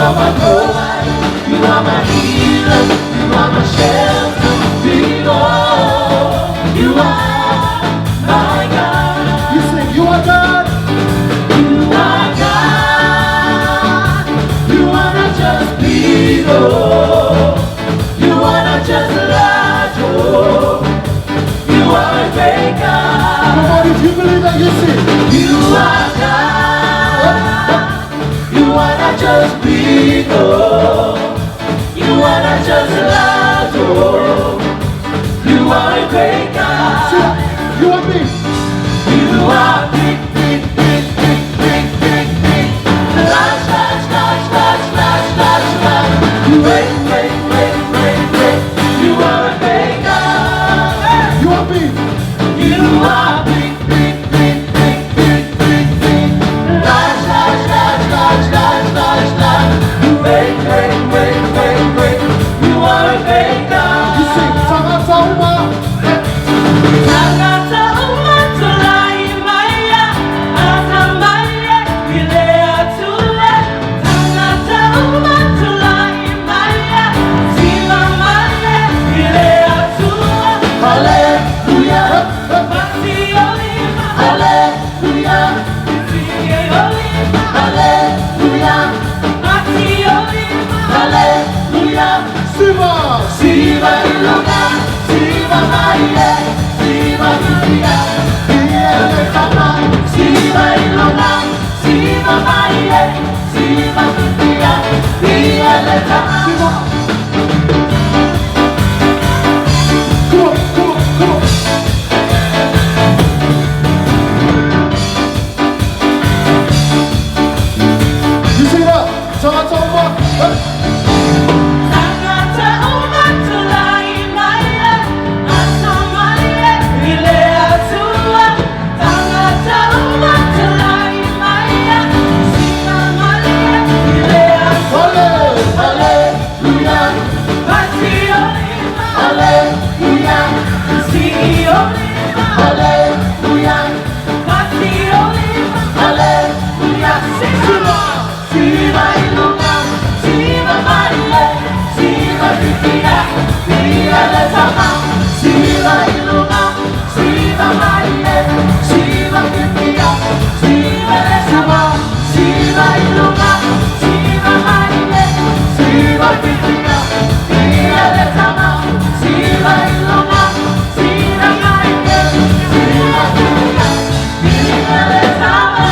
are my provider, you are my healer, you are my shelter, Lord, you are my God. You sing, you are God. You are God. You are not just people. You are not just Lord. You are a great God. Come on, if you believe that, you sing. You are God. You are not just people. You are not just Lord. You are a great God. Sing, you are me. You are big, big, big, big, big, big, big. Large, large, large, large, large, large, large. Great, great, great, great, great. You are a big God. You are me. You are big, big, big, big, big, big, big. Large, large, large, large, large, large, large. Great, great, great, great, great. You are a big God. You sing, Tagata Uma. Tagata uma tulai maya, atamaya ilea tule. Tagata uma tulai maya, sima maya ilea tule. Hallelujah, mati olima. Hallelujah, mati olima. Hallelujah, mati olima. Hallelujah. Siva. Siva iloga, Siva Maria, Siva Maria, Viene Tama. Siva iloga, Siva Maria, Siva Maria, Viene Tama. Come on, come on, come on. You sing that. Tagata Uma. Tagata uma tulai maya, atamaya ilea tua. Tagata uma tulai maya, Siva Maria ilea tua. Hallelujah, mati olima. Hallelujah, sigi olima. Hallelujah, mati olima. Hallelujah, Siva. Siva iluga, Siva Maria, Siva Biblia, Biblia le sama. Siva iluga, Siva Maria, Siva Biblia, Siva le sama. Siva iluga, Siva Maria, Siva Biblia, Biblia le sama. Siva iluga, Siva Maria, Siva Biblia, Biblia le sama.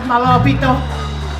Malo pito.